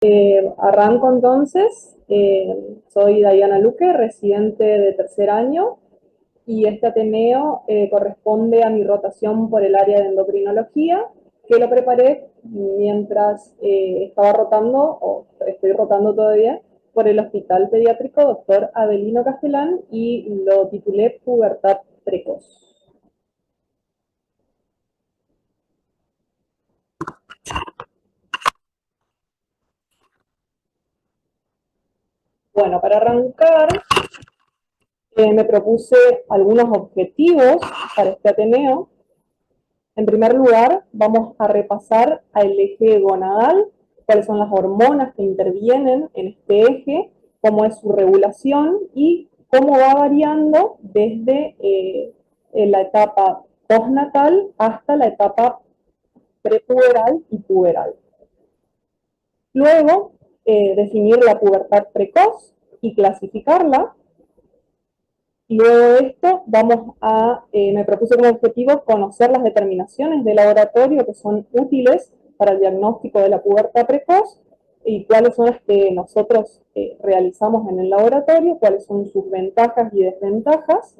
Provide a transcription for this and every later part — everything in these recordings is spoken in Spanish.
Arranco entonces, soy Diana Luque, residente de tercer año, y este Ateneo corresponde a mi rotación por el área de endocrinología, que lo preparé mientras estaba rotando, o estoy rotando todavía, por el Hospital Pediátrico Dr. Avelino Castellán, y lo titulé Pubertad Precoz. Bueno, para arrancar, me propuse algunos objetivos para este Ateneo. En primer lugar, vamos a repasar al eje gonadal, cuáles son las hormonas que intervienen en este eje, cómo es su regulación y cómo va variando desde la etapa postnatal hasta la etapa prepuberal y puberal. Luego, definir la pubertad precoz y clasificarla. Y luego de esto me propuse como objetivo conocer las determinaciones de laboratorio que son útiles para el diagnóstico de la pubertad precoz y cuáles son las que nosotros realizamos en el laboratorio, cuáles son sus ventajas y desventajas.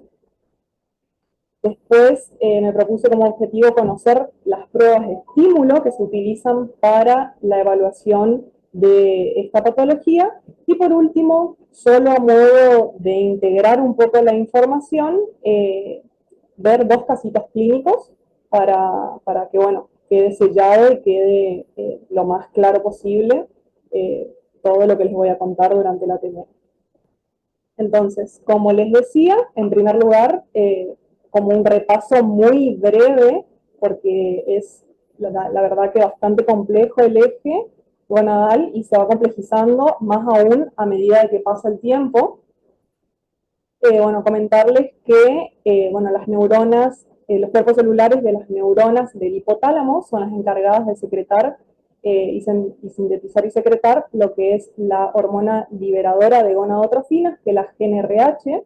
Después me propuse como objetivo conocer las pruebas de estímulo que se utilizan para la evaluación de esta patología. Y por último, solo a modo de integrar un poco la información, ver 2 casitos clínicos para que, bueno, quede sellado y quede lo más claro posible todo lo que les voy a contar durante la TME. Entonces, como les decía, en primer lugar, como un repaso muy breve, porque es la verdad que bastante complejo el eje gonadal y se va complejizando más aún a medida de que pasa el tiempo. Bueno, comentarles que bueno, las neuronas, los cuerpos celulares de las neuronas del hipotálamo son las encargadas de secretar y sintetizar y secretar lo que es la hormona liberadora de gonadotrofinas, que es la GnRH.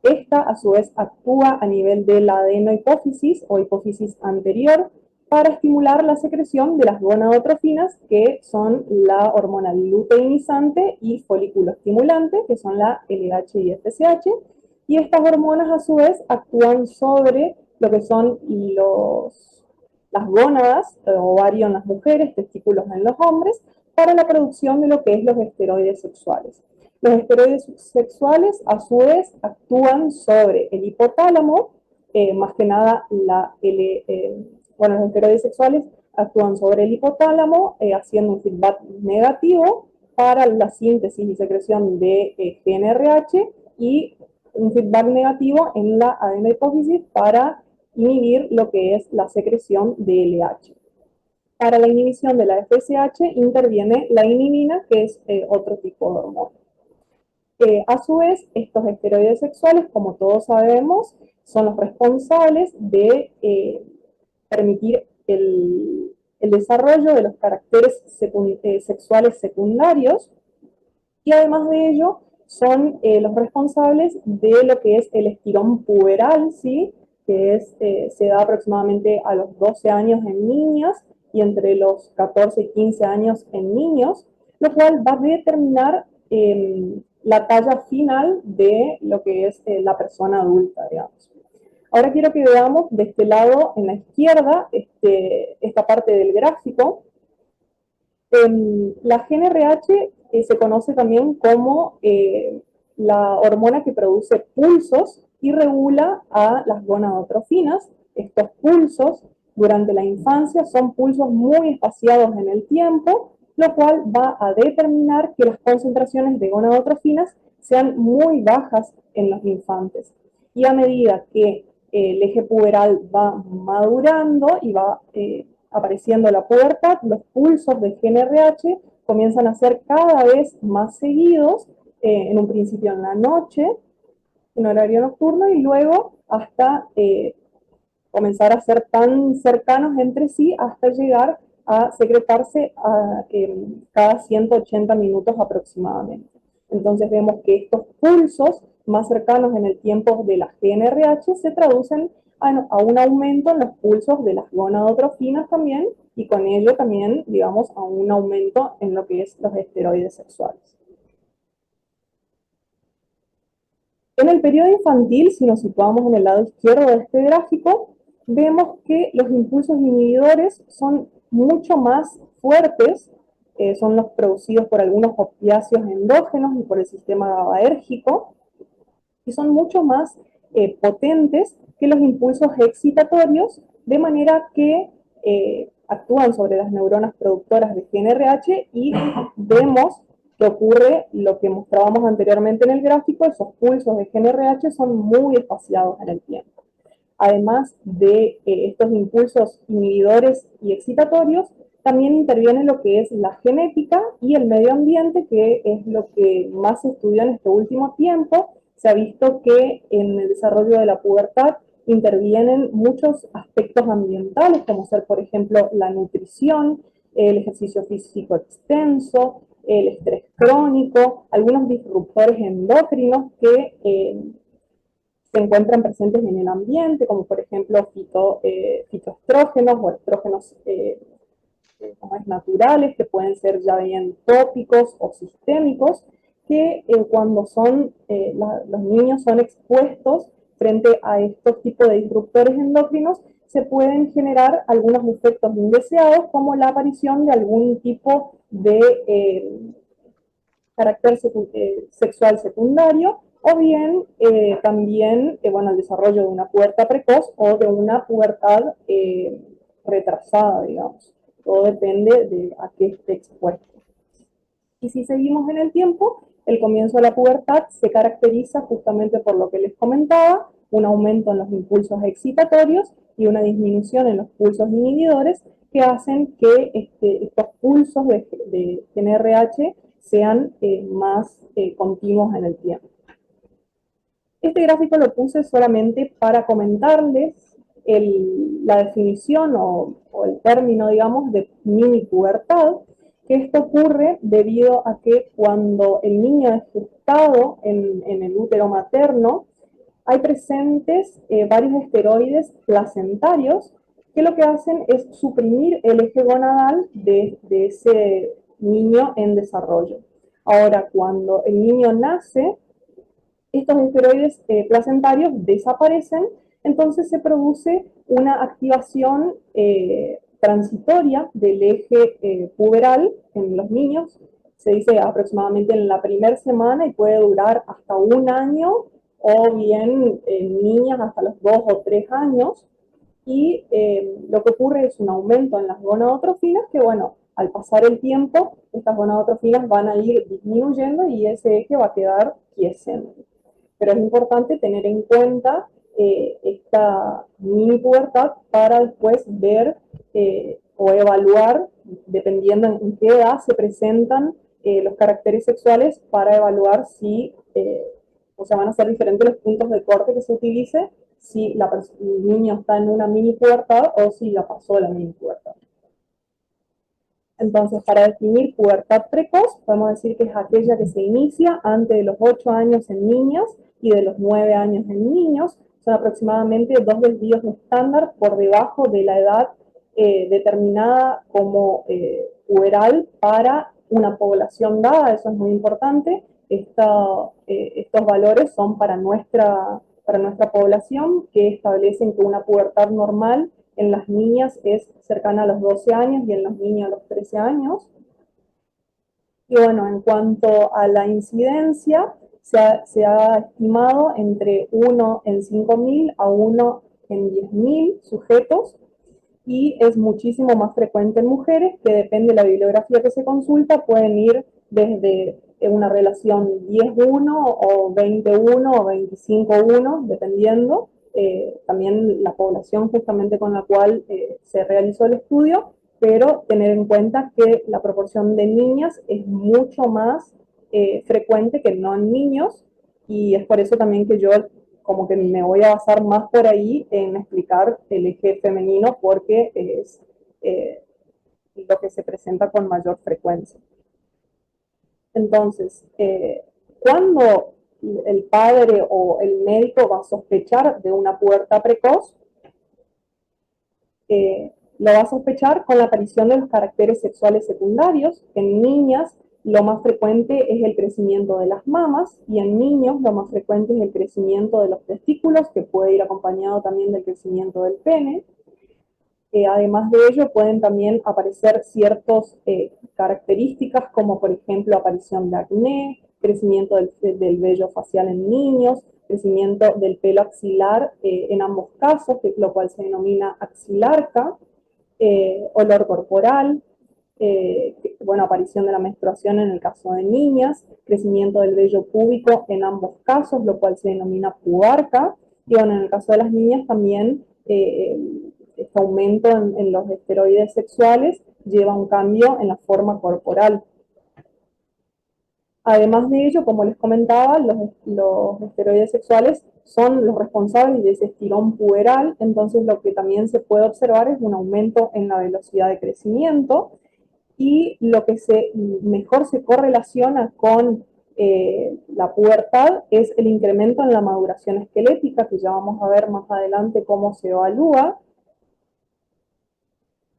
Esta, a su vez, actúa a nivel de la adenohipófisis o hipófisis anterior para estimular la secreción de las gonadotrofinas, que son la hormona luteinizante y folículo estimulante, que son la LH y FSH. Y estas hormonas, a su vez, actúan sobre lo que son las gónadas, ovario en las mujeres, testículos en los hombres, para la producción de lo que es los esteroides sexuales. Los esteroides sexuales, a su vez, actúan sobre el hipotálamo, más que nada los esteroides sexuales actúan sobre el hipotálamo, haciendo un feedback negativo para la síntesis y secreción de GnRH y un feedback negativo en la adenohipófisis para inhibir lo que es la secreción de LH. Para la inhibición de la FSH interviene la inhibina, que es otro tipo de hormona. A su vez, estos esteroides sexuales, como todos sabemos, son los responsables de permitir el desarrollo de los caracteres sexuales secundarios, y además de ello son los responsables de lo que es el estirón puberal, ¿sí? Que se da aproximadamente a los 12 años en niñas y entre los 14 y 15 años en niños, lo cual va a determinar la talla final de lo que es la persona adulta, digamos. Ahora quiero que veamos de este lado, en la izquierda, esta parte del gráfico. La GnRH se conoce también como la hormona que produce pulsos y regula a las gonadotrofinas. Estos pulsos durante la infancia son pulsos muy espaciados en el tiempo, lo cual va a determinar que las concentraciones de gonadotrofinas sean muy bajas en los infantes. Y a medida que el eje puberal va madurando y va apareciendo la pubertad, los pulsos de GnRH comienzan a ser cada vez más seguidos, en un principio en la noche, en horario nocturno, y luego hasta comenzar a ser tan cercanos entre sí hasta llegar a secretarse cada 180 minutos aproximadamente. Entonces vemos que estos pulsos más cercanos en el tiempo de la GnRH se traducen a un aumento en los pulsos de las gonadotrofinas también, y con ello también, digamos, a un aumento en lo que es los esteroides sexuales. En el periodo infantil, si nos situamos en el lado izquierdo de este gráfico, vemos que los impulsos inhibidores son mucho más fuertes, son los producidos por algunos opiáceos endógenos y por el sistema GABAérgico, y son mucho más potentes que los impulsos excitatorios, de manera que actúan sobre las neuronas productoras de GNRH y vemos que ocurre lo que mostrábamos anteriormente en el gráfico, esos pulsos de GNRH son muy espaciados en el tiempo. Además de estos impulsos inhibidores y excitatorios, también interviene lo que es la genética y el medio ambiente, que es lo que más se estudió en este último tiempo. Se ha visto que en el desarrollo de la pubertad intervienen muchos aspectos ambientales, como ser, por ejemplo, la nutrición, el ejercicio físico extenso, el estrés crónico, algunos disruptores endocrinos que se encuentran presentes en el ambiente, como por ejemplo fitoestrógenos o estrógenos como es, naturales, que pueden ser ya bien tópicos o sistémicos, que cuando los niños son expuestos frente a estos tipos de disruptores endocrinos, se pueden generar algunos efectos indeseados, como la aparición de algún tipo de carácter sexual secundario, o bien también bueno, el desarrollo de una pubertad precoz o de una pubertad retrasada, digamos. Todo depende de a qué esté expuesto. Y si seguimos en el tiempo, el comienzo de la pubertad se caracteriza justamente por lo que les comentaba, un aumento en los impulsos excitatorios y una disminución en los pulsos inhibidores que hacen que estos pulsos de GNRH sean más continuos en el tiempo. Este gráfico lo puse solamente para comentarles la definición o el término, digamos, de mini pubertad, que esto ocurre debido a que cuando el niño es gestado en el útero materno, hay presentes varios esteroides placentarios que lo que hacen es suprimir el eje gonadal de ese niño en desarrollo. Ahora, cuando el niño nace, estos esteroides placentarios desaparecen, entonces se produce una activación transitoria del eje puberal en los niños, se dice aproximadamente en la primera semana y puede durar hasta un año, o bien en niñas hasta los 2 o 3 años, y lo que ocurre es un aumento en las gonadotrofinas que, bueno, al pasar el tiempo, estas gonadotrofinas van a ir disminuyendo y ese eje va a quedar quiescente. Pero es importante tener en cuenta esta mini pubertad para después ver o evaluar, dependiendo en qué edad se presentan los caracteres sexuales, para evaluar si, o sea, van a ser diferentes los puntos de corte que se utilice, si el niño está en una mini pubertad o si ya pasó la mini pubertad. Entonces, para definir pubertad precoz, podemos decir que es aquella que se inicia antes de los 8 años en niñas y de los 9 años en niños. Son aproximadamente 2 desvíos estándar por debajo de la edad determinada como puberal para una población dada, eso es muy importante. Estos valores son para nuestra población, que establecen que una pubertad normal en las niñas es cercana a los 12 años y en los niños a los 13 años. Y bueno, en cuanto a la incidencia, se ha estimado entre 1 en 5.000 a 1 en 10.000 sujetos, y es muchísimo más frecuente en mujeres, que depende de la bibliografía que se consulta, pueden ir desde una relación 10-1 o 20-1 o 25-1, dependiendo también la población justamente con la cual se realizó el estudio, pero tener en cuenta que la proporción de niñas es mucho más frecuente que no en niños, y es por eso también que yo como que me voy a basar más por ahí en explicar el eje femenino, porque es lo que se presenta con mayor frecuencia. Entonces, cuando el padre o el médico va a sospechar de una pubertad precoz, Lo va a sospechar con la aparición de los caracteres sexuales secundarios. En niñas lo más frecuente es el crecimiento de las mamas y en niños lo más frecuente es el crecimiento de los testículos, que puede ir acompañado también del crecimiento del pene. Además de ello, pueden también aparecer ciertas características como por ejemplo aparición de acné, crecimiento del vello facial en niños, crecimiento del pelo axilar en ambos casos, lo cual se denomina axilarca, olor corporal, bueno, aparición de la menstruación en el caso de niñas, crecimiento del vello púbico en ambos casos, lo cual se denomina pubarca, y bueno, en el caso de las niñas también este aumento en los esteroides sexuales lleva a un cambio en la forma corporal. Además de ello, como les comentaba, los esteroides sexuales son los responsables de ese estirón puberal, entonces lo que también se puede observar es un aumento en la velocidad de crecimiento, y lo que mejor se correlaciona con la pubertad es el incremento en la maduración esquelética, que ya vamos a ver más adelante cómo se evalúa.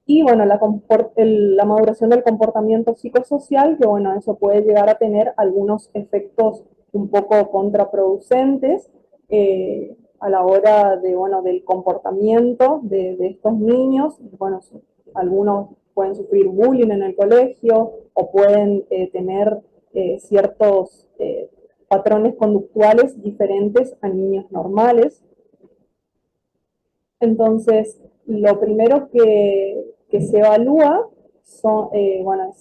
Y bueno, la maduración del comportamiento psicosocial, que bueno, eso puede llegar a tener algunos efectos un poco contraproducentes a la hora de, bueno, del comportamiento de estos niños. Bueno, algunos pueden sufrir bullying en el colegio o pueden tener ciertos patrones conductuales diferentes a niños normales. Entonces, lo primero que se evalúa son, bueno,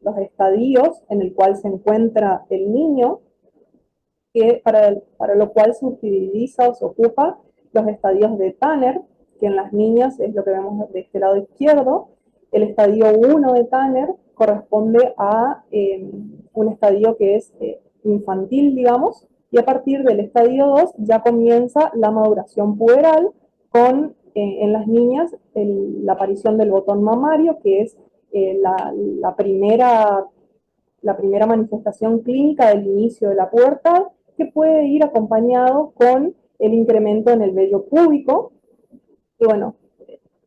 los estadios en el cual se encuentra el niño, que para lo cual se utiliza o se ocupa los estadios de Tanner, que en las niñas es lo que vemos de este lado izquierdo. El estadio 1 de Tanner corresponde a un estadio que es infantil, digamos, y a partir del estadio 2 ya comienza la maduración puberal con, en las niñas, la aparición del botón mamario, que es la primera manifestación clínica del inicio de la pubertad, que puede ir acompañado con el incremento en el vello púbico, y bueno,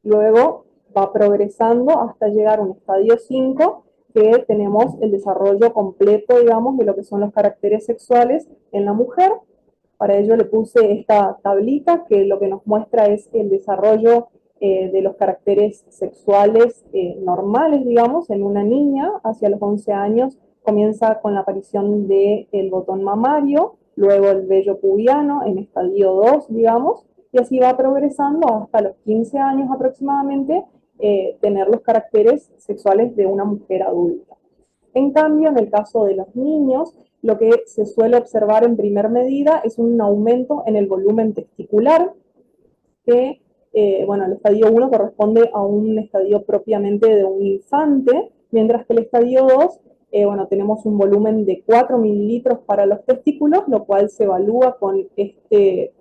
luego va progresando hasta llegar a un estadio 5, que tenemos el desarrollo completo, digamos, de lo que son los caracteres sexuales en la mujer. Para ello le puse esta tablita que lo que nos muestra es el desarrollo de los caracteres sexuales normales, digamos, en una niña hacia los 11 años. Comienza con la aparición del botón mamario, luego el vello pubiano en estadio 2, digamos, y así va progresando hasta los 15 años aproximadamente, tener los caracteres sexuales de una mujer adulta. En cambio, en el caso de los niños, lo que se suele observar en primer medida es un aumento en el volumen testicular, que, bueno, el estadio 1 corresponde a un estadio propiamente de un infante, mientras que el estadio 2, bueno, tenemos un volumen de 4 mililitros para los testículos, lo cual se evalúa con este,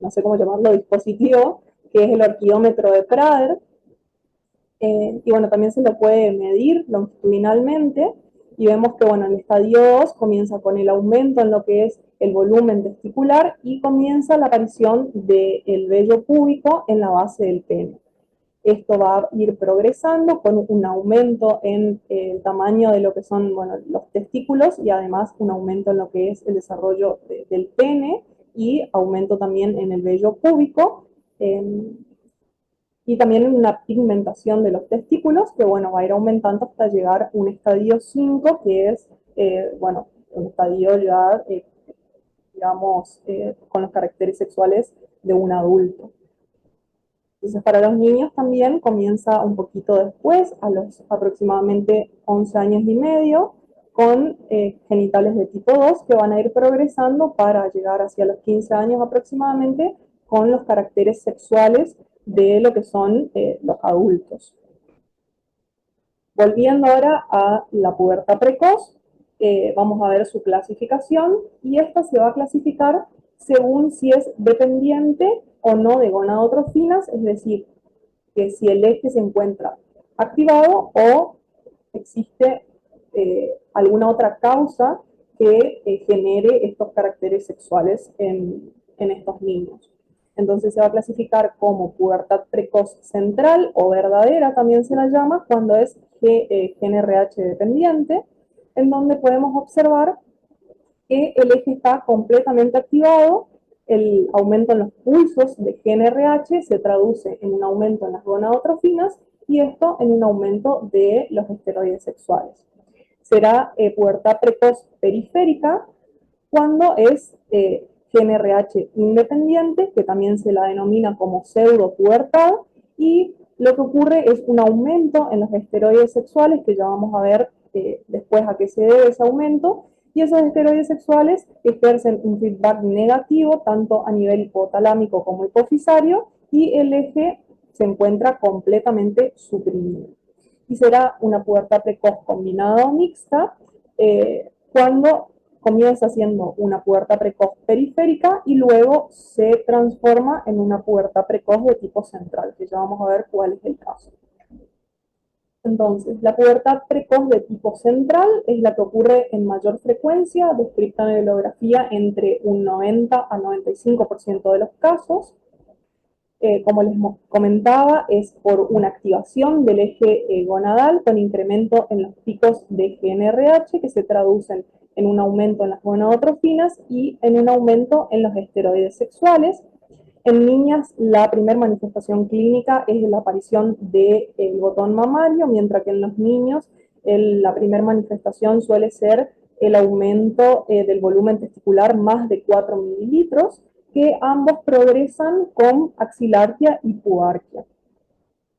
no sé cómo llamarlo, dispositivo, que es el orquidómetro de Prader. Y bueno, también se lo puede medir longitudinalmente, y vemos que bueno, el estadio 2 comienza con el aumento en lo que es el volumen testicular y comienza la aparición del vello púbico en la base del pene. Esto va a ir progresando con un aumento en el tamaño de lo que son, bueno, los testículos, y además un aumento en lo que es el desarrollo del pene, y aumento también en el vello púbico. Y también una pigmentación de los testículos, que bueno, va a ir aumentando hasta llegar a un estadio 5, que es, bueno, un estadio ya, digamos, con los caracteres sexuales de un adulto. Entonces, para los niños también comienza un poquito después, a los aproximadamente 11 años y medio, con genitales de tipo 2, que van a ir progresando para llegar hacia los 15 años aproximadamente, con los caracteres sexuales de lo que son los adultos. Volviendo ahora a la pubertad precoz, vamos a ver su clasificación, y esta se va a clasificar según si es dependiente o no de gonadotrofinas, es decir, que si el eje se encuentra activado o existe alguna otra causa que genere estos caracteres sexuales en estos niños. Entonces se va a clasificar como pubertad precoz central o verdadera, también se la llama, cuando es GnRH dependiente, en donde podemos observar que el eje está completamente activado, el aumento en los pulsos de GnRH se traduce en un aumento en las gonadotrofinas y esto en un aumento de los esteroides sexuales. Será pubertad precoz periférica cuando es GnRH independiente, que también se la denomina como pseudopubertad, y lo que ocurre es un aumento en los esteroides sexuales, que ya vamos a ver después a qué se debe ese aumento, y esos esteroides sexuales ejercen un feedback negativo tanto a nivel hipotalámico como hipofisario, y el eje se encuentra completamente suprimido. Y será una pubertad precoz combinada o mixta cuando comienza siendo una pubertad precoz periférica y luego se transforma en una pubertad precoz de tipo central, que ya vamos a ver cuál es el caso. Entonces, la pubertad precoz de tipo central es la que ocurre en mayor frecuencia, descrita en bibliografía entre un 90 a 95% de los casos. Como les comentaba, es por una activación del eje gonadal con incremento en los picos de GnRH que se traducen en un aumento en las gonadotrofinas y en un aumento en los esteroides sexuales. En niñas, la primera manifestación clínica es la aparición del botón mamario, mientras que en los niños la primera manifestación suele ser el aumento del volumen testicular más de 4 mililitros, que ambos progresan con axilarquia y pubarquia.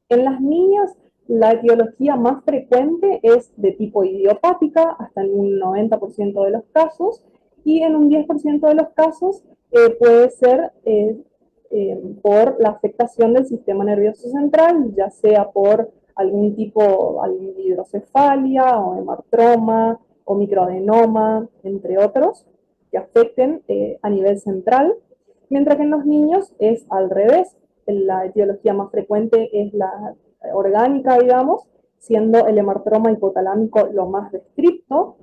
En las niñas, la etiología más frecuente es de tipo idiopática, hasta en un 90% de los casos, y en un 10% de los casos puede ser por la afectación del sistema nervioso central, ya sea por algún tipo de hidrocefalia o hemartroma o microadenoma, entre otros, que afecten a nivel central, mientras que en los niños es al revés. La etiología más frecuente es la orgánica, digamos, siendo el hemartroma hipotalámico lo más descripto,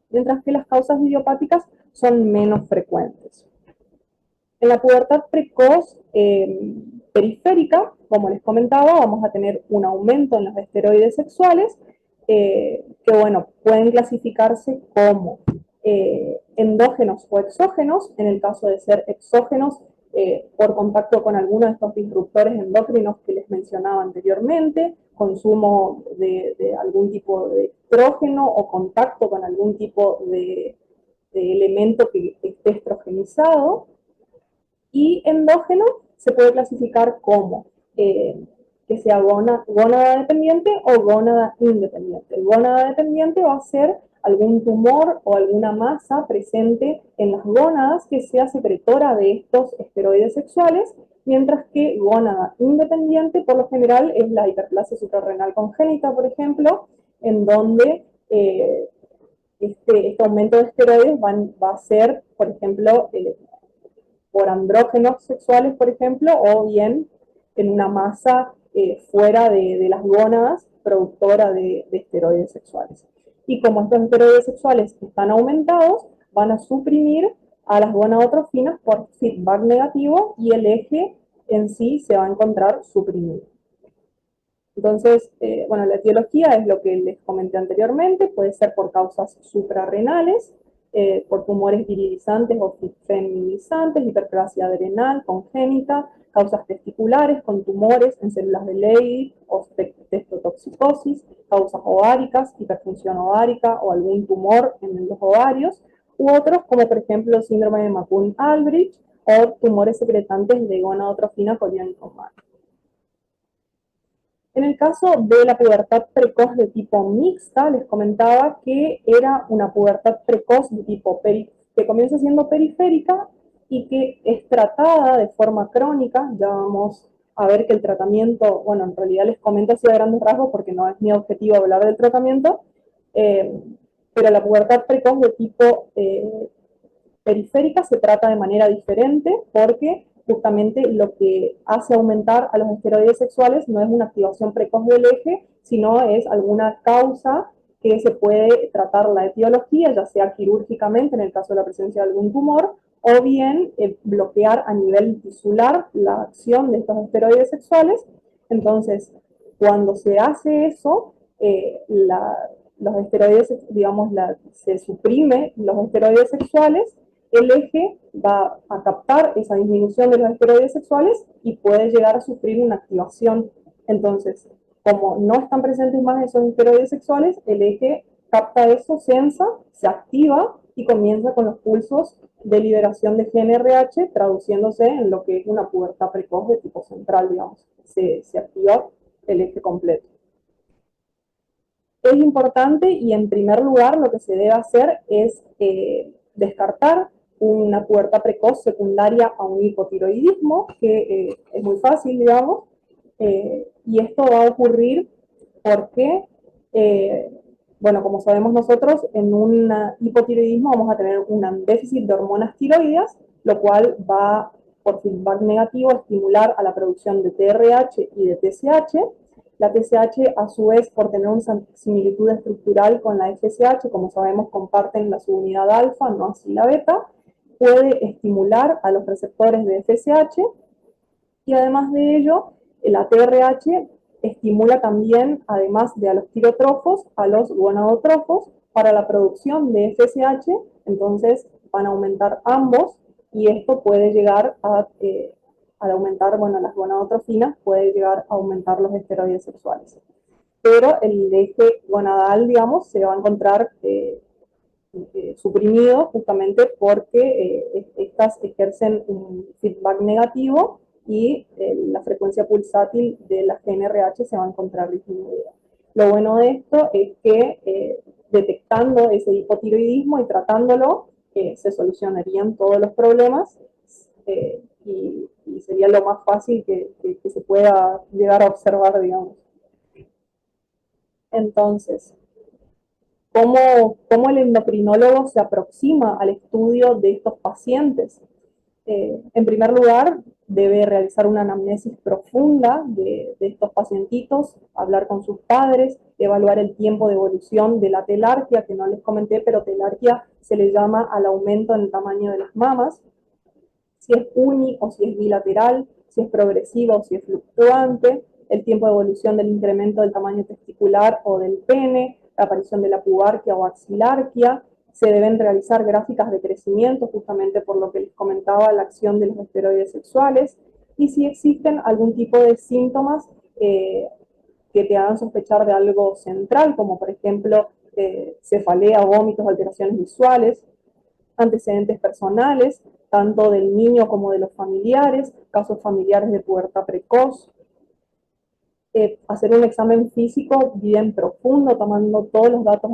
mientras que las causas idiopáticas son menos frecuentes. En la pubertad precoz periférica, como les comentaba, vamos a tener un aumento en los esteroides sexuales, que bueno, pueden clasificarse como endógenos o exógenos. En el caso de ser exógenos, por contacto con alguno de estos disruptores endocrinos que les mencionaba anteriormente, consumo de algún tipo de estrógeno o contacto con algún tipo de elemento que esté estrogenizado. Y endógeno se puede clasificar como que sea gónada dependiente o gónada independiente. El gónada dependiente va a ser algún tumor o alguna masa presente en las gónadas que sea secretora de estos esteroides sexuales, mientras que gónada independiente por lo general es la hiperplasia suprarrenal congénita, por ejemplo, en donde este aumento de esteroides va a ser, por ejemplo, por andrógenos sexuales, por ejemplo, o bien en una masa fuera de las gónadas productora de esteroides sexuales. Y como estos esteroides sexuales están aumentados, van a suprimir a las gonadotrofinas por feedback negativo y el eje en sí se va a encontrar suprimido. Entonces, bueno, la etiología es lo que les comenté anteriormente, puede ser por causas suprarrenales, por tumores virilizantes o feminizantes, hiperplasia adrenal congénita, causas testiculares con tumores en células de Leydig o testotoxicosis, causas ováricas, hiperfunción ovárica o algún tumor en los ovarios, u otros como por ejemplo el síndrome de McCune-Albrigh o tumores secretantes de gonadotrofina coriónica humana. En el caso de la pubertad precoz de tipo mixta, les comentaba que era una pubertad precoz de tipo que comienza siendo periférica y que es tratada de forma crónica. Ya vamos a ver que el tratamiento, bueno, en realidad les comento así a grandes rasgos porque no es mi objetivo hablar del tratamiento, pero la pubertad precoz de tipo periférica se trata de manera diferente porque justamente lo que hace aumentar a los esteroides sexuales no es una activación precoz del eje, sino es alguna causa que se puede tratar la etiología, ya sea quirúrgicamente en el caso de la presencia de algún tumor, o bien bloquear a nivel tisular la acción de estos esteroides sexuales. Entonces, cuando se hace eso, los esteroides, digamos, se suprime los esteroides sexuales, el eje va a captar esa disminución de los esteroides sexuales y puede llegar a sufrir una activación. Entonces, como no están presentes más esos esteroides sexuales, el eje capta eso, sensa, se activa y comienza con los pulsos de liberación de GnRH, traduciéndose en lo que es una pubertad precoz de tipo central, digamos. Se activa el eje completo. Es importante y en primer lugar lo que se debe hacer es descartar una pubertad precoz secundaria a un hipotiroidismo, que es muy fácil, digamos, y esto va a ocurrir porque, bueno, como sabemos nosotros, en un hipotiroidismo vamos a tener un déficit de hormonas tiroideas, lo cual va por feedback negativo a estimular a la producción de TRH y de TSH. La TSH, a su vez, por tener una similitud estructural con la FSH, como sabemos, comparten la subunidad alfa, no así la beta, puede estimular a los receptores de FSH y además de ello, la TRH estimula también, además de a los tirotrofos, a los gonadotrofos para la producción de FSH, entonces van a aumentar ambos y esto puede llegar al aumentar, bueno, las gonadotrofinas, puede llegar a aumentar los esteroides sexuales. Pero el eje gonadal, digamos, se va a encontrar suprimido justamente porque estas ejercen un feedback negativo y la frecuencia pulsátil de la GnRH se va a encontrar disminuida. Lo bueno de esto es que detectando ese hipotiroidismo y tratándolo, se solucionarían todos los problemas y sería lo más fácil que se pueda llegar a observar, digamos. Entonces, ¿cómo el endocrinólogo se aproxima al estudio de estos pacientes? En primer lugar, debe realizar una anamnesis profunda de estos pacientitos, hablar con sus padres, evaluar el tiempo de evolución de la telarquía, que no les comenté, pero telarquía se le llama al aumento en el tamaño de las mamas, si es uni o si es bilateral, si es progresivo o si es fluctuante, el tiempo de evolución del incremento del tamaño testicular o del pene, la aparición de la pubarquia o axilarquia. Se deben realizar gráficas de crecimiento, justamente por lo que les comentaba, la acción de los esteroides sexuales, y si existen algún tipo de síntomas que te hagan sospechar de algo central, como por ejemplo cefalea, vómitos, alteraciones visuales, antecedentes personales, tanto del niño como de los familiares, casos familiares de pubertad precoz, hacer un examen físico bien profundo, tomando todos los datos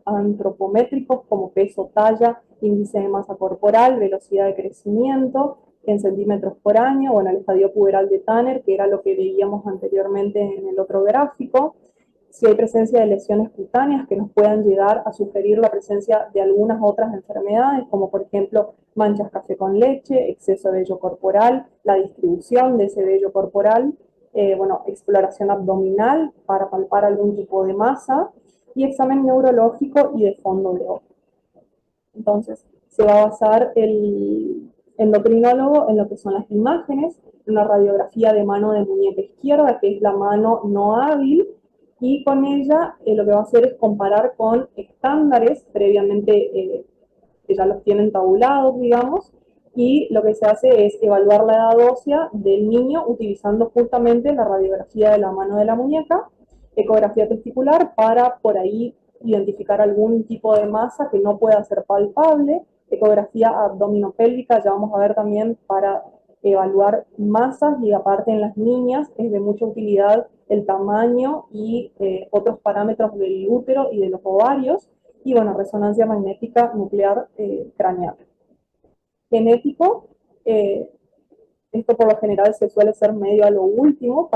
antropométricos como peso, talla, índice de masa corporal, velocidad de crecimiento en centímetros por año, bueno, el estadio puberal de Tanner, que era lo que veíamos anteriormente en el otro gráfico, si hay presencia de lesiones cutáneas que nos puedan llegar a sugerir la presencia de algunas otras enfermedades, como por ejemplo manchas café con leche, exceso de vello corporal, la distribución de ese vello corporal, bueno, exploración abdominal para palpar algún tipo de masa y examen neurológico y de fondo de ojo. Entonces, se va a basar el endocrinólogo en lo que son las imágenes, una radiografía de mano de muñeca izquierda, que es la mano no hábil, y con ella lo que va a hacer es comparar con estándares previamente que ya los tienen tabulados, digamos, y lo que se hace es evaluar la edad ósea del niño utilizando justamente la radiografía de la mano de la muñeca, ecografía testicular para por ahí identificar algún tipo de masa que no pueda ser palpable, ecografía abdominopélvica, ya vamos a ver también para evaluar masas y aparte en las niñas es de mucha utilidad el tamaño y otros parámetros del útero y de los ovarios y bueno, resonancia magnética nuclear craneal. Genético, esto por lo general se suele ser medio a lo último,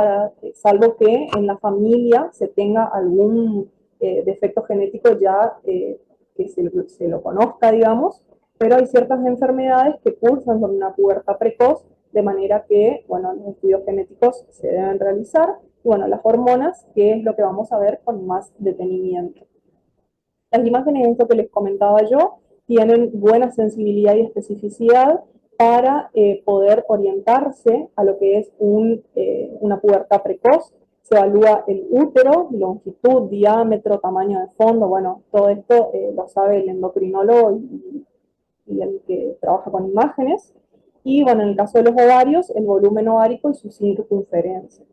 salvo que en la familia se tenga algún defecto genético ya que se lo conozca, digamos, pero hay ciertas enfermedades que cursan con una pubertad precoz, de manera que, bueno, los estudios genéticos se deben realizar, y bueno, las hormonas, que es lo que vamos a ver con más detenimiento. Las imágenes, esto que les comentaba yo, tienen buena sensibilidad y especificidad para poder orientarse a lo que es una pubertad precoz. Se evalúa el útero, longitud, diámetro, tamaño de fondo, bueno, todo esto lo sabe el endocrinólogo y el que trabaja con imágenes. Y bueno, en el caso de los ovarios, el volumen ovárico y su circunferencia.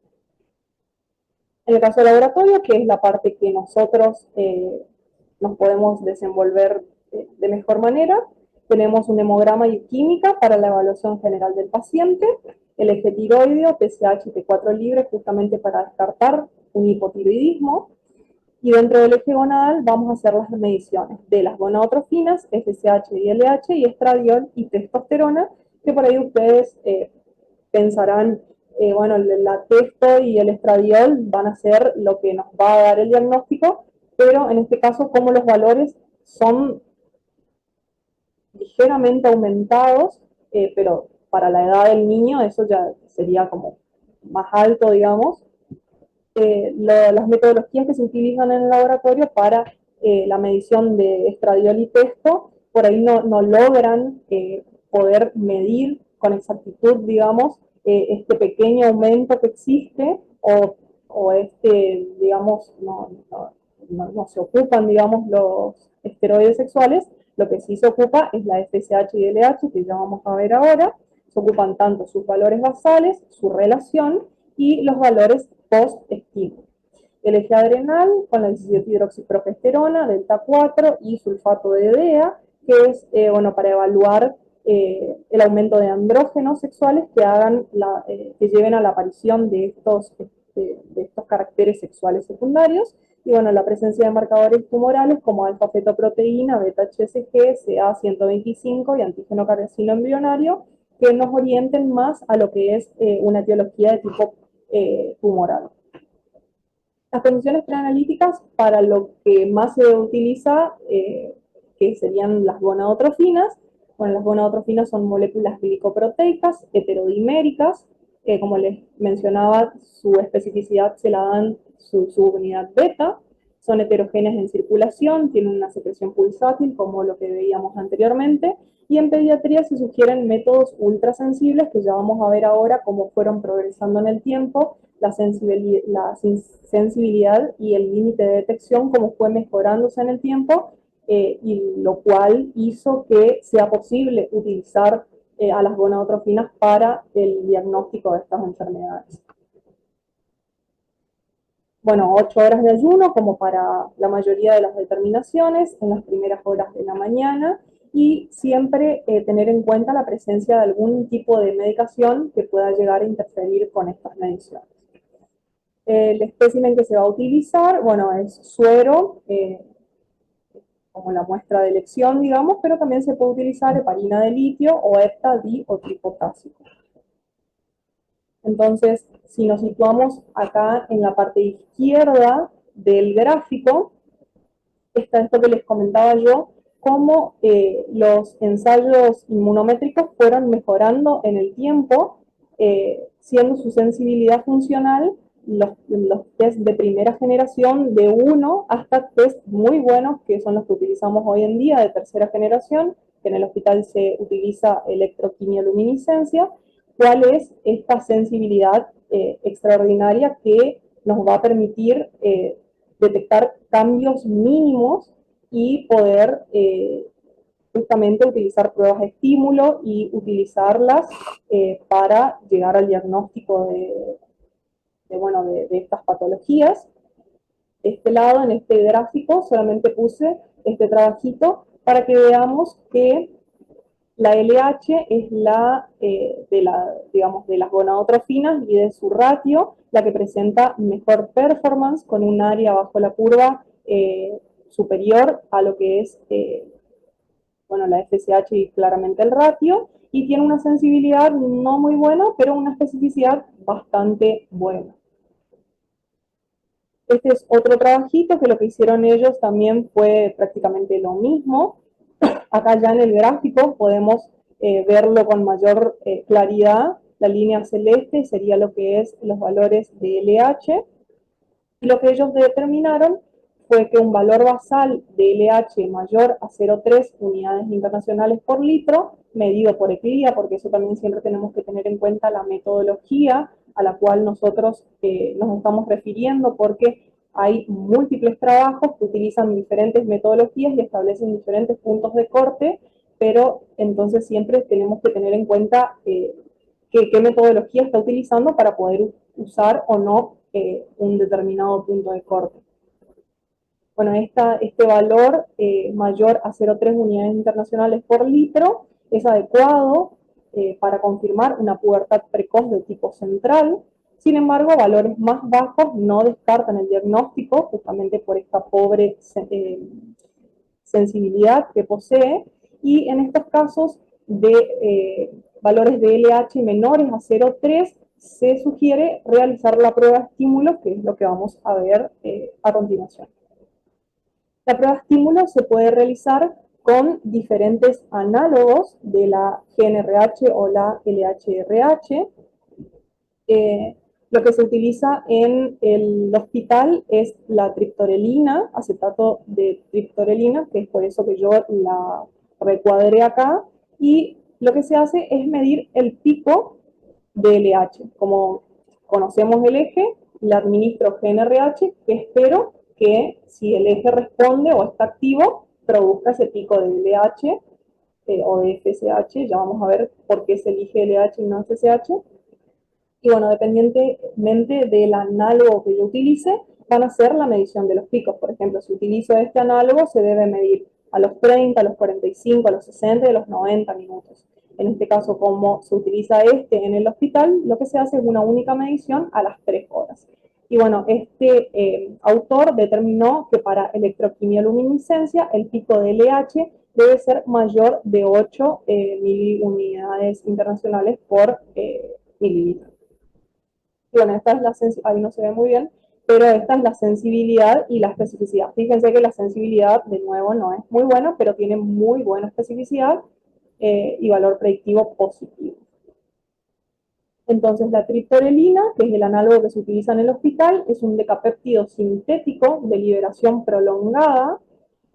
En el caso del laboratorio, que es la parte que nosotros nos podemos desenvolver de mejor manera, tenemos un hemograma y química para la evaluación general del paciente, el eje tiroideo, PSH y T4 libre, justamente para descartar un hipotiroidismo, y dentro del eje gonadal vamos a hacer las mediciones de las gonadotrofinas, FSH y LH, y estradiol y testosterona, que por ahí ustedes pensarán, bueno, la testo y el estradiol van a ser lo que nos va a dar el diagnóstico, pero en este caso, como los valores son ligeramente aumentados, pero para la edad del niño eso ya sería como más alto, digamos. Las metodologías que se utilizan en el laboratorio para la medición de estradiol y testo, por ahí no logran poder medir con exactitud, digamos, este pequeño aumento que existe o digamos, no se ocupan, digamos, los esteroides sexuales. Lo que sí se ocupa es la FSH y LH, que ya vamos a ver ahora. Se ocupan tanto sus valores basales, su relación y los valores post-estímulo. El eje adrenal con la 17-hidroxiprogesterona, delta 4 y sulfato de DEA, que es bueno, para evaluar el aumento de andrógenos sexuales que lleven a la aparición de estos caracteres sexuales secundarios. Y bueno, la presencia de marcadores tumorales como alfa-fetoproteína, beta-HCG, CA125 y antígeno carcino embrionario, que nos orienten más a lo que es una etiología de tipo tumoral. Las condiciones preanalíticas para lo que más se utiliza, que serían las gonadotrofinas. Bueno, las gonadotrofinas son moléculas glicoproteicas, heterodiméricas, como les mencionaba, su especificidad se la dan su subunidad beta, son heterogéneas en circulación, tienen una secreción pulsátil, como lo que veíamos anteriormente, y en pediatría se sugieren métodos ultrasensibles, que ya vamos a ver ahora cómo fueron progresando en el tiempo, la sensibilidad y el límite de detección, cómo fue mejorándose en el tiempo, y lo cual hizo que sea posible utilizar a las gonadotrofinas para el diagnóstico de estas enfermedades. Bueno, 8 horas de ayuno como para la mayoría de las determinaciones en las primeras horas de la mañana, y siempre tener en cuenta la presencia de algún tipo de medicación que pueda llegar a interferir con estas mediciones. El espécimen que se va a utilizar, bueno, es suero, como la muestra de elección, digamos, pero también se puede utilizar heparina de litio o hepta, di o tripotásico. Entonces, si nos situamos acá en la parte izquierda del gráfico, está esto que les comentaba yo, cómo los ensayos inmunométricos fueron mejorando en el tiempo, siendo su sensibilidad funcional los test de primera generación de 1 hasta test muy buenos, que son los que utilizamos hoy en día de tercera generación, que en el hospital se utiliza electroquimioluminiscencia. ¿Cuál es esta sensibilidad extraordinaria que nos va a permitir detectar cambios mínimos y poder justamente utilizar pruebas de estímulo y utilizarlas para llegar al diagnóstico de estas patologías? De este lado, en este gráfico, solamente puse este trabajito para que veamos que la LH es digamos, de las gonadotrofinas y de su ratio, la que presenta mejor performance con un área bajo la curva superior a lo que es bueno, la FSH y claramente el ratio, y tiene una sensibilidad no muy buena, pero una especificidad bastante buena. Este es otro trabajito que lo que hicieron ellos también fue prácticamente lo mismo. Acá ya en el gráfico podemos verlo con mayor claridad. La línea celeste sería lo que es los valores de LH. Y lo que ellos determinaron fue que un valor basal de LH mayor a 0,3 unidades internacionales por litro, medido por ECLIA, porque eso también siempre tenemos que tener en cuenta la metodología a la cual nosotros nos estamos refiriendo, porque hay múltiples trabajos que utilizan diferentes metodologías y establecen diferentes puntos de corte, pero entonces siempre tenemos que tener en cuenta qué metodología está utilizando para poder usar o no un determinado punto de corte. Bueno, este valor mayor a 0,3 unidades internacionales por litro es adecuado para confirmar una pubertad precoz de tipo central. Sin embargo, valores más bajos no descartan el diagnóstico, justamente por esta pobre sensibilidad que posee, y en estos casos de valores de LH menores a 0,3 se sugiere realizar la prueba de estímulos, que es lo que vamos a ver a continuación. La prueba de estímulo se puede realizar con diferentes análogos de la GnRH o la LHRH. Lo que se utiliza en el hospital es la triptorelina, acetato de triptorelina, que es por eso que yo la recuadré acá, y lo que se hace es medir el pico de LH. Como conocemos el eje, le administro GnRH, que espero que si el eje responde o está activo, produzca ese pico de LH o de FSH. Ya vamos a ver por qué se elige LH y no FSH. Y bueno, dependientemente del análogo que yo utilice, van a ser la medición de los picos. Por ejemplo, si utilizo este análogo, se debe medir a los 30, a los 45, a los 60 y a los 90 minutos. En este caso, como se utiliza este en el hospital, lo que se hace es una única medición a las 3 horas. Y bueno, este autor determinó que para electroquimioluminiscencia el pico de LH debe ser mayor de 8 miliunidades internacionales por mililitro. Y bueno, esta es la sensibilidad, ahí no se ve muy bien, pero esta es la sensibilidad y la especificidad. Fíjense que la sensibilidad, de nuevo, no es muy buena, pero tiene muy buena especificidad y valor predictivo positivo. Entonces, la triptorelina, que es el análogo que se utiliza en el hospital, es un decapéptido sintético de liberación prolongada,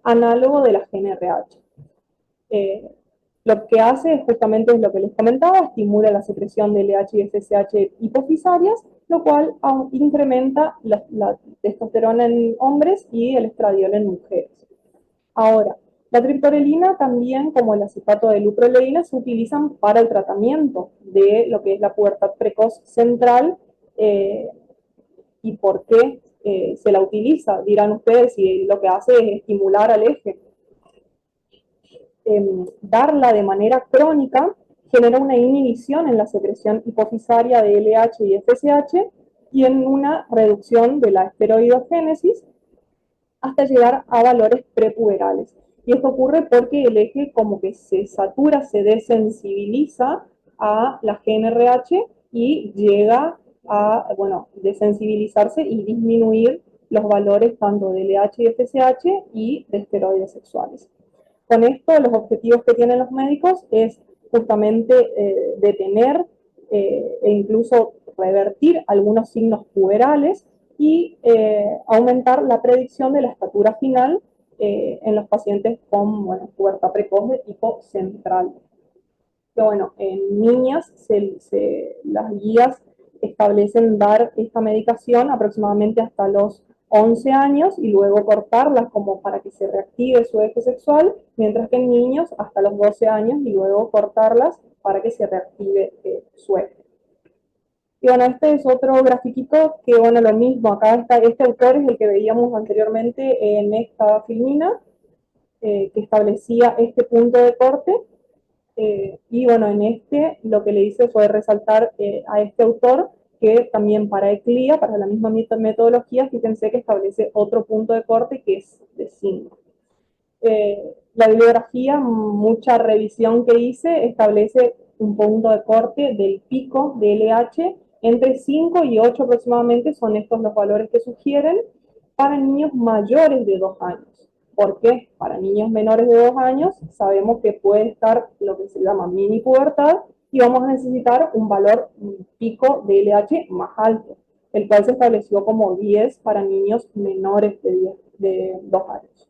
análogo de la GnRH. Lo que hace es justamente lo que les comentaba, estimula la secreción de LH y FSH hipofisarias, lo cual incrementa la testosterona en hombres y el estradiol en mujeres. Ahora, la triptorelina también, como el acetato de luproleína, se utilizan para el tratamiento de lo que es la pubertad precoz central. ¿Y por qué se la utiliza? Dirán ustedes, si lo que hace es estimular al eje. Darla de manera crónica genera una inhibición en la secreción hipofisaria de LH y FSH y en una reducción de la esteroidogénesis hasta llegar a valores prepuberales. Y esto ocurre porque el eje como que se satura, se desensibiliza a la GnRH y llega a, bueno, desensibilizarse y disminuir los valores tanto de LH y FSH y de esteroides sexuales. Con esto, los objetivos que tienen los médicos es justamente detener e incluso revertir algunos signos puberales y aumentar la predicción de la estatura final en los pacientes con pubertad precoz de tipo central. Pero bueno, en niñas las guías establecen dar esta medicación aproximadamente hasta los 11 años y luego cortarlas como para que se reactive su eje sexual, mientras que en niños hasta los 12 años y luego cortarlas para que se reactive su eje. Y bueno, este es otro grafiquito que, bueno, lo mismo, acá está, este autor es el que veíamos anteriormente en esta filmina, que establecía este punto de corte. Y bueno, en este lo que le hice fue resaltar a este autor que también para ECLIA, para la misma metodología, fíjense que establece otro punto de corte que es de 5. La bibliografía, mucha revisión que hice, establece un punto de corte del pico de LH entre 5 y 8 aproximadamente, son estos los valores que sugieren para niños mayores de 2 años. Porque para niños menores de 2 años sabemos que puede estar lo que se llama mini pubertad y vamos a necesitar un valor pico de LH más alto, el cual se estableció como 10 para niños menores de 10 de 2 años.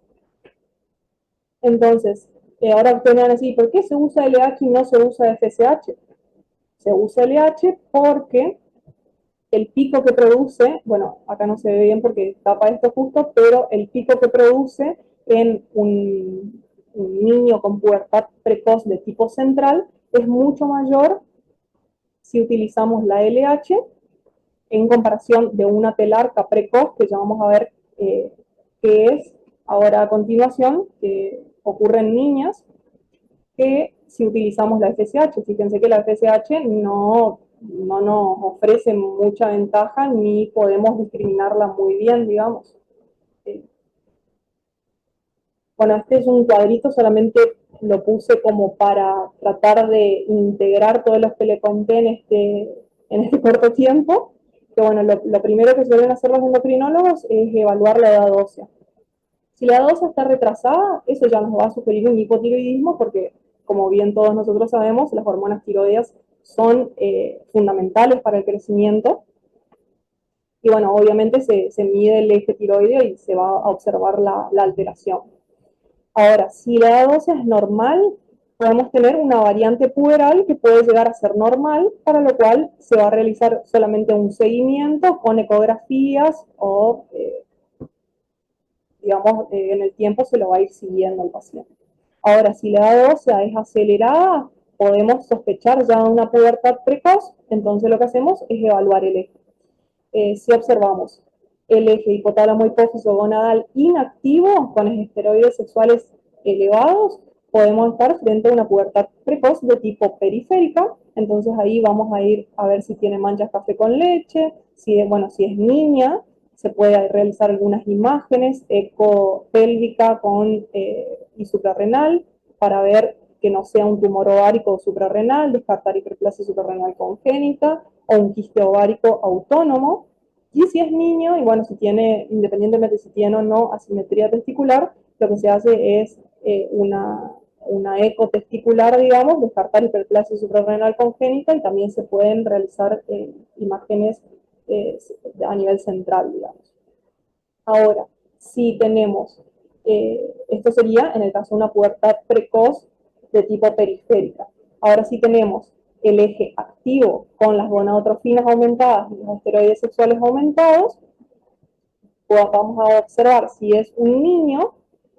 Entonces, ahora ustedes me van a decir, ¿por qué se usa LH y no se usa FSH? Se usa LH porque el pico que produce, bueno, acá no se ve bien porque tapa esto justo, pero el pico que produce en un niño con pubertad precoz de tipo central es mucho mayor si utilizamos la LH en comparación de una telarca precoz, que ya vamos a ver qué es ahora a continuación, que ocurre en niñas, que si utilizamos la FSH. Fíjense que la FSH no nos ofrece mucha ventaja ni podemos discriminarla muy bien, digamos. Bueno, este es un cuadrito, solamente lo puse como para tratar de integrar todos los que le conté en este corto tiempo. Que bueno, lo primero que suelen hacer los endocrinólogos es evaluar la edad ósea. Si la edad ósea está retrasada, eso ya nos va a sugerir un hipotiroidismo porque, como bien todos nosotros sabemos, las hormonas tiroideas son fundamentales para el crecimiento. Y bueno, obviamente se mide el eje tiroideo y se va a observar la alteración. Ahora, si la edad ósea es normal, podemos tener una variante puberal que puede llegar a ser normal, para lo cual se va a realizar solamente un seguimiento con ecografías o, digamos, en el tiempo se lo va a ir siguiendo al paciente. Ahora, si la edad ósea es acelerada, podemos sospechar ya una pubertad precoz, entonces lo que hacemos es evaluar el eje. Si observamos el eje hipotálamo hipófiso gonadal inactivo con esteroides sexuales elevados, podemos estar frente a una pubertad precoz de tipo periférica. Entonces ahí vamos a ir a ver si tiene manchas café con leche, si es niña, se puede realizar algunas imágenes ecopélvica con y suprarrenal para ver que no sea un tumor ovárico o suprarrenal, descartar hiperplasia suprarrenal congénita o un quiste ovárico autónomo. Y si es niño, y bueno, si tiene, independientemente si tiene o no asimetría testicular, lo que se hace es una eco testicular, digamos, descartar hiperplasia suprarrenal congénita, y también se pueden realizar imágenes a nivel central, digamos. Ahora, si tenemos, esto sería en el caso de una pubertad precoz de tipo periférica. Ahora, si tenemos el eje activo con las gonadotrofinas aumentadas y los esteroides sexuales aumentados, pues vamos a observar si es un niño,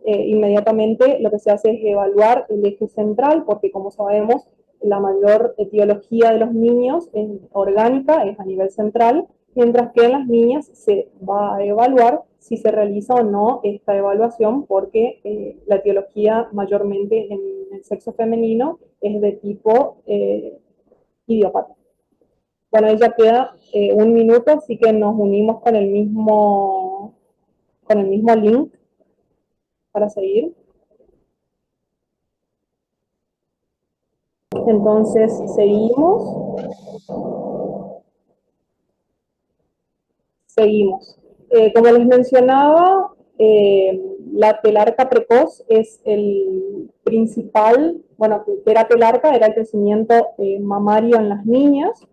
inmediatamente lo que se hace es evaluar el eje central, porque como sabemos, la mayor etiología de los niños orgánica es a nivel central, mientras que en las niñas se va a evaluar si se realiza o no esta evaluación, porque la etiología mayormente en el sexo femenino es de tipo idiopático. Bueno, ahí ya queda un minuto, así que nos unimos con el mismo link para seguir. Entonces, seguimos. Como les mencionaba, la telarca precoz es el principal, bueno, que era telarca, era el crecimiento mamario en las niñas.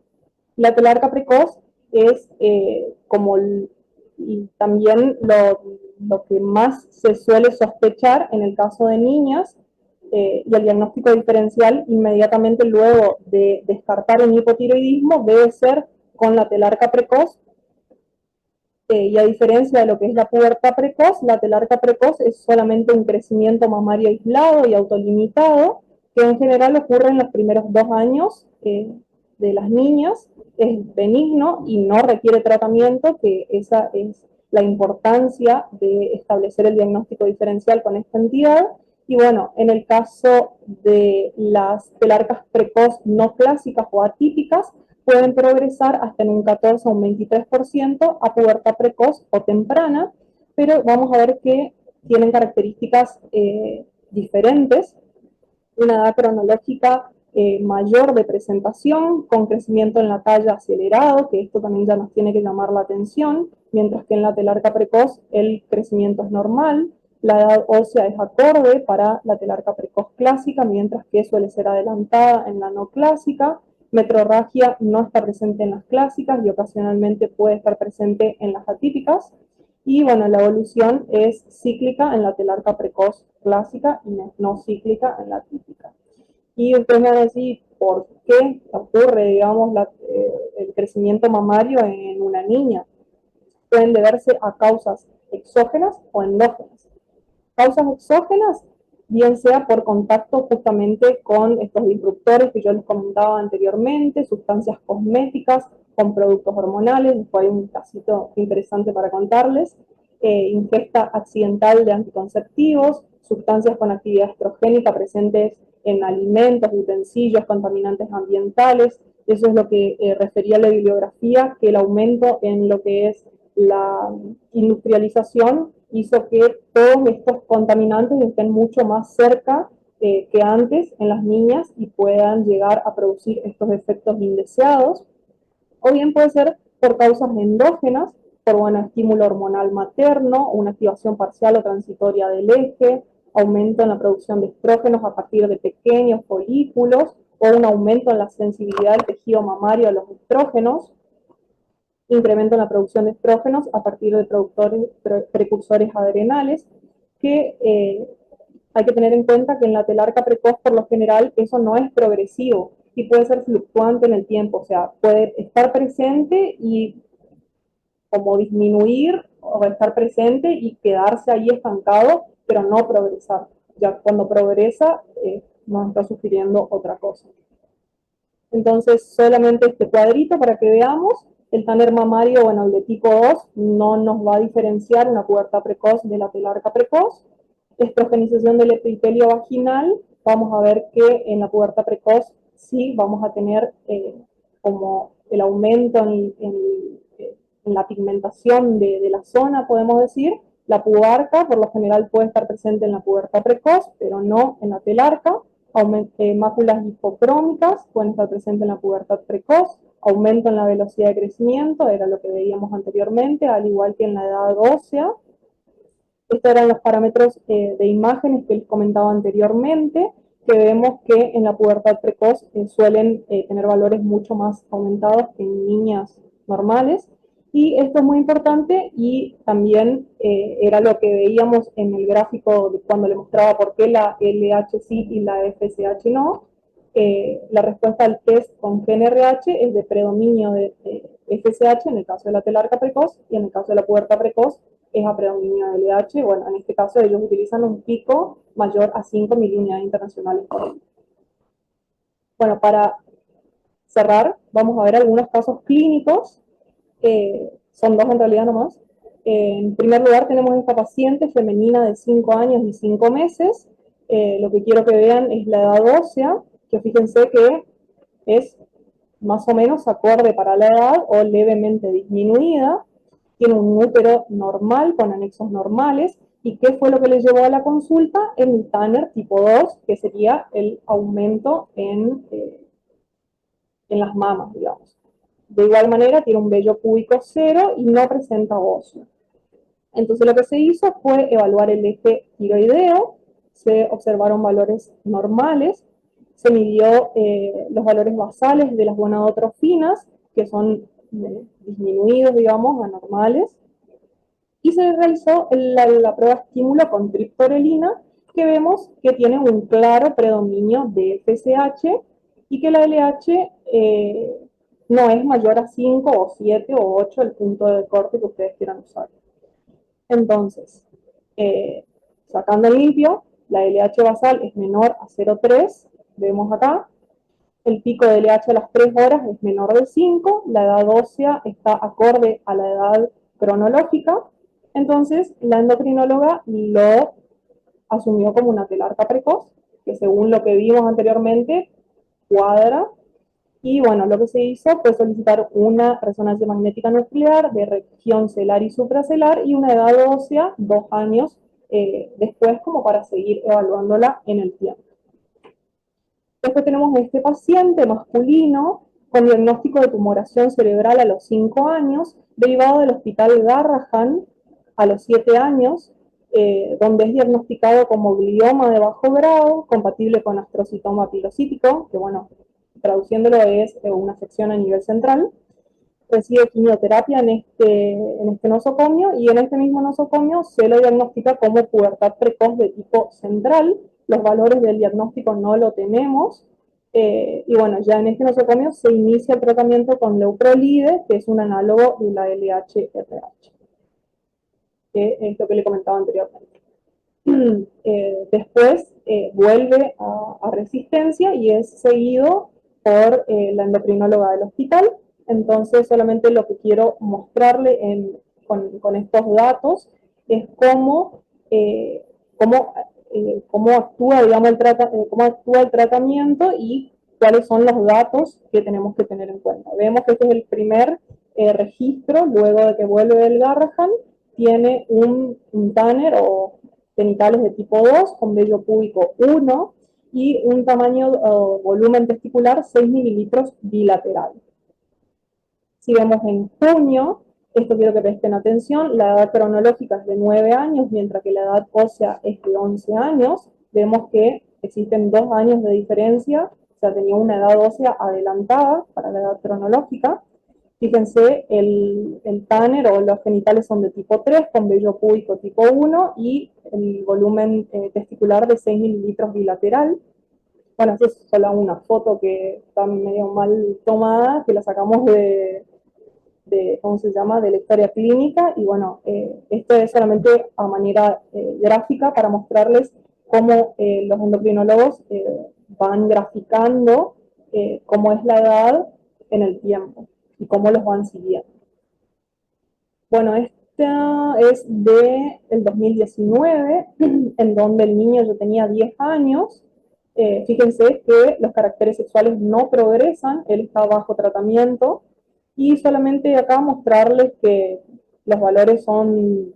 La telarca precoz es como y también lo que más se suele sospechar en el caso de niñas, y el diagnóstico diferencial inmediatamente luego de descartar un hipotiroidismo debe ser con la telarca precoz. Y a diferencia de lo que es la pubertad precoz, la telarca precoz es solamente un crecimiento mamario aislado y autolimitado, que en general ocurre en los primeros 2 años de las niñas, es benigno y no requiere tratamiento, que esa es la importancia de establecer el diagnóstico diferencial con esta entidad. Y bueno, en el caso de las telarcas precoz no clásicas o atípicas, pueden progresar hasta en un 14 o un 23% a pubertad precoz o temprana, pero vamos a ver que tienen características diferentes. Una edad cronológica mayor de presentación, con crecimiento en la talla acelerado, que esto también ya nos tiene que llamar la atención, mientras que en la telarca precoz el crecimiento es normal, la edad ósea es acorde para la telarca precoz clásica, mientras que suele ser adelantada en la no clásica. Metrorragia no está presente en las clásicas y ocasionalmente puede estar presente en las atípicas. Y bueno, la evolución es cíclica en la telarca precoz clásica y no cíclica en la típica. Y ustedes me van a decir, ¿por qué ocurre, digamos, el crecimiento mamario en una niña? Pueden deberse a causas exógenas o endógenas. Causas exógenas, bien sea por contacto justamente con estos disruptores que yo les comentaba anteriormente, sustancias cosméticas, con productos hormonales, después hay un casito interesante para contarles, ingesta accidental de anticonceptivos, sustancias con actividad estrogénica presentes en alimentos, utensilios, contaminantes ambientales. Eso es lo que refería la bibliografía, que el aumento en lo que es la industrialización hizo que todos estos contaminantes estén mucho más cerca que antes en las niñas y puedan llegar a producir estos efectos indeseados. O bien puede ser por causas endógenas, por estímulo hormonal materno, una activación parcial o transitoria del eje, aumento en la producción de estrógenos a partir de pequeños folículos, o un aumento en la sensibilidad del tejido mamario a los estrógenos, incremento en la producción de estrógenos a partir de precursores adrenales, que hay que tener en cuenta que en la telarca precoz, por lo general, eso no es progresivo y puede ser fluctuante en el tiempo, o sea, puede estar presente y como disminuir o estar presente y quedarse ahí estancado, pero no progresar. Ya cuando progresa, nos está sugiriendo otra cosa. Entonces, solamente este cuadrito para que veamos. El Tanner mamario, bueno, el de tipo 2, no nos va a diferenciar una pubertad precoz de la telarca precoz. Estrogenización del epitelio vaginal, vamos a ver que en la pubertad precoz sí vamos a tener como el aumento en la pigmentación de la zona, podemos decir. La pubarca, por lo general, puede estar presente en la pubertad precoz, pero no en la telarca. Máculas hipocrómicas pueden estar presentes en la pubertad precoz, aumento en la velocidad de crecimiento, era lo que veíamos anteriormente, al igual que en la edad ósea. Estos eran los parámetros de imágenes que les comentaba anteriormente, que vemos que en la pubertad precoz suelen tener valores mucho más aumentados que en niñas normales. Y esto es muy importante y también era lo que veíamos en el gráfico de cuando le mostraba por qué la LH sí y la FSH no. La respuesta al test con GNRH es de predominio de FSH en el caso de la telarca precoz y en el caso de la pubertad precoz es a predominio de LH. Bueno, en este caso ellos utilizan un pico mayor a 5 miliunidades internacionales por litro. Bueno, para cerrar, vamos a ver algunos casos clínicos. Son dos en realidad nomás. En primer lugar tenemos esta paciente femenina de 5 años y 5 meses. Lo que quiero que vean es la edad ósea, que fíjense que es más o menos acorde para la edad o levemente disminuida. Tiene un útero normal con anexos normales. ¿Y qué fue lo que le llevó a la consulta? El Tanner tipo 2, que sería el aumento en las mamas, digamos. De igual manera, tiene un vello púbico cero y no presenta óseo. Entonces, lo que se hizo fue evaluar el eje tiroideo, se observaron valores normales, se midió los valores basales de las gonadotrofinas, que son disminuidos, digamos, anormales, y se realizó la prueba estímulo con triptorelina, que vemos que tiene un claro predominio de FSH y que la LH no es mayor a 5 o 7 o 8 el punto de corte que ustedes quieran usar. Entonces, sacando limpio, la LH basal es menor a 0,3, vemos acá. El pico de LH a las 3 horas es menor de 5, la edad ósea está acorde a la edad cronológica. Entonces, la endocrinóloga lo asumió como una telarca precoz, que según lo que vimos anteriormente, cuadra. Y bueno, lo que se hizo fue solicitar una resonancia magnética nuclear de región celar y supracelar y una edad ósea 2 años después, como para seguir evaluándola en el tiempo. Después tenemos este paciente masculino con diagnóstico de tumoración cerebral a los 5 años, derivado del hospital Garrahan a los 7 años, donde es diagnosticado como glioma de bajo grado, compatible con astrocitoma pilocítico, que bueno, traduciéndolo es una afección a nivel central. recibe quimioterapia en este nosocomio, y en este mismo nosocomio se lo diagnostica como pubertad precoz de tipo central. Los valores del diagnóstico no lo tenemos. Y bueno, ya en este nosocomio se inicia el tratamiento con leuprolide, que es un análogo de la LH-RH, que es lo que le comentaba anteriormente. Después vuelve a resistencia y es seguido por la endocrinóloga del hospital. Entonces, solamente lo que quiero mostrarle con estos datos es cómo, cómo actúa, digamos, cómo actúa el tratamiento y cuáles son los datos que tenemos que tener en cuenta. Vemos que este es el primer registro luego de que vuelve del Garrahan. Tiene un Tanner o genitales de tipo 2 con vello púbico 1 y un tamaño o volumen testicular 6 mililitros bilateral. Si vemos en junio, esto quiero que presten atención, la edad cronológica es de 9 años, mientras que la edad ósea es de 11 años. Vemos que existen 2 años de diferencia, o sea, tenía una edad ósea adelantada para la edad cronológica. Fíjense, el Tanner o los genitales son de tipo 3, con vello púbico tipo 1 y el volumen testicular de 6 mililitros bilateral. Bueno, esta es solo una foto que está medio mal tomada, que la sacamos ¿cómo se llama?, de la historia clínica, y bueno, esto es solamente a manera gráfica para mostrarles cómo los endocrinólogos van graficando cómo es la edad en el tiempo y cómo los van siguiendo. Bueno, esta es del 2019, en donde el niño ya tenía 10 años. Fíjense que los caracteres sexuales no progresan, él está bajo tratamiento, y solamente acá mostrarles que los valores son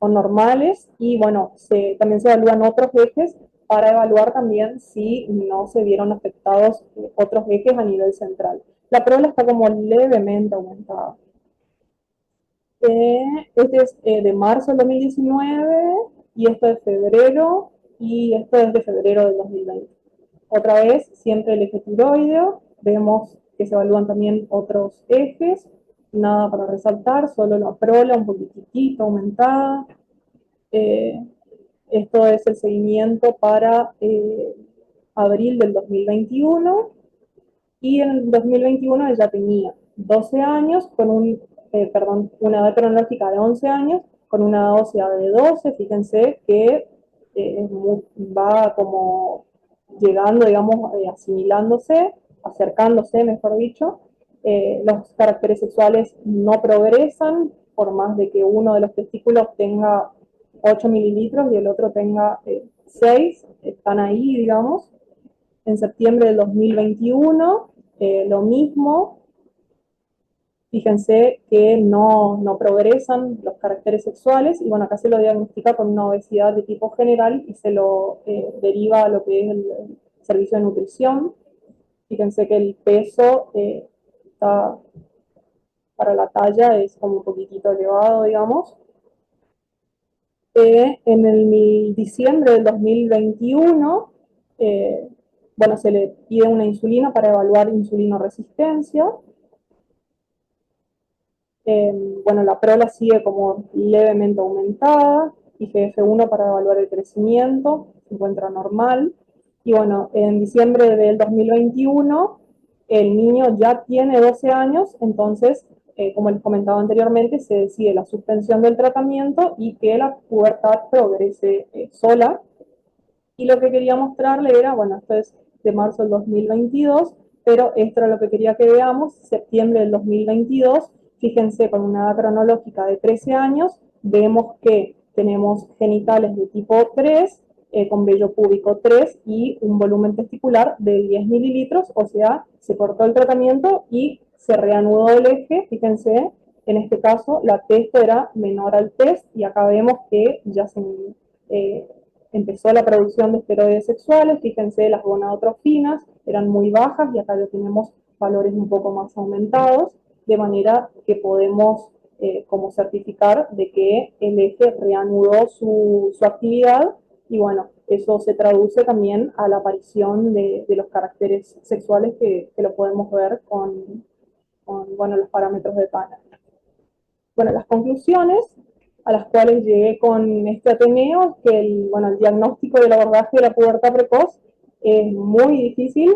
normales, y bueno, también se evalúan otros ejes para evaluar también si no se vieron afectados otros ejes a nivel central. La prola está como levemente aumentada. Este es de marzo del 2019 y esto es febrero, y esto es de febrero del 2020. Otra vez, siempre el eje tiroideo. Vemos que se evalúan también otros ejes, nada para resaltar, solo la prola un poquitito aumentada. Eh, Esto es el seguimiento para abril del 2021, y en el 2021 ella tenía 12 años, una edad cronológica de 11 años, con una edad ósea de 12. Fíjense que va como llegando, digamos, asimilándose, acercándose, mejor dicho. Los caracteres sexuales no progresan, por más de que uno de los testículos tenga 8 mililitros y el otro tenga 6, están ahí, digamos. En septiembre del 2021, lo mismo. Fíjense que no progresan los caracteres sexuales, y bueno, acá se lo diagnostica con una obesidad de tipo general y se lo deriva a lo que es el servicio de nutrición. Fíjense que el peso está, para la talla, es como un poquitito elevado, digamos. En el diciembre del 2021, bueno, se le pide una insulina para evaluar insulinoresistencia. Bueno, la prola sigue como levemente aumentada, IGF-1 para evaluar el crecimiento, se encuentra normal. Y bueno, en diciembre del 2021, el niño ya tiene 12 años, entonces, como les comentaba anteriormente, se decide la suspensión del tratamiento y que la pubertad progrese sola. Y lo que quería mostrarle era, bueno, esto es de marzo del 2022, pero esto era lo que quería que veamos, septiembre del 2022. Fíjense, con una edad cronológica de 13 años, vemos que tenemos genitales de tipo 3, con vello púbico 3 y un volumen testicular de 10 mililitros, o sea, se cortó el tratamiento y se reanudó el eje. Fíjense, en este caso la testo era menor al test, y acá vemos que ya se empezó la producción de esteroides sexuales. Fíjense, las gonadotrofinas eran muy bajas y acá ya tenemos valores un poco más aumentados, de manera que podemos como certificar de que el eje reanudó su actividad, y bueno, eso se traduce también a la aparición de los caracteres sexuales que lo podemos ver con con bueno, los parámetros de Tanner. Bueno, las conclusiones a las cuales llegué con este Ateneo es que el diagnóstico del abordaje de la pubertad precoz es muy difícil.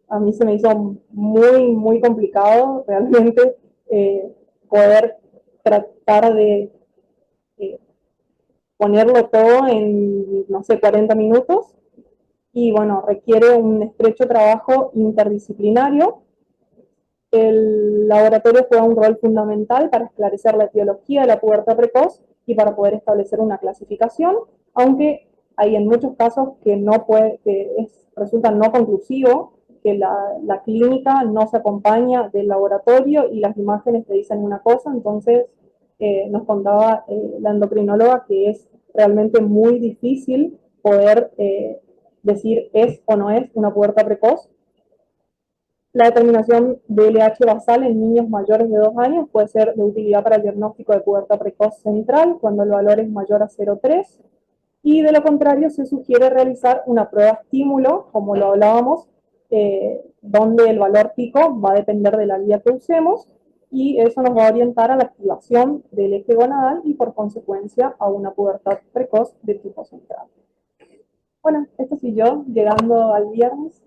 A mí se me hizo muy complicado realmente poder tratar de eh, ponerlo todo en, no sé, 40 minutos. Y bueno, requiere un estrecho trabajo interdisciplinario. El laboratorio juega un rol fundamental para esclarecer la etiología de la pubertad precoz y para poder establecer una clasificación, aunque hay en muchos casos que no puede, resulta no conclusivo, que la clínica no se acompaña del laboratorio y las imágenes te dicen una cosa. Entonces nos contaba la endocrinóloga que es realmente muy difícil poder decir es o no es una pubertad precoz. La determinación de LH basal en niños mayores de 2 años puede ser de utilidad para el diagnóstico de pubertad precoz central cuando el valor es mayor a 0,3, y de lo contrario se sugiere realizar una prueba estímulo, como lo hablábamos, donde el valor pico va a depender de la guía que usemos, y eso nos va a orientar a la activación del eje gonadal y por consecuencia a una pubertad precoz de tipo central. Bueno, esto sí yo, llegando al viernes.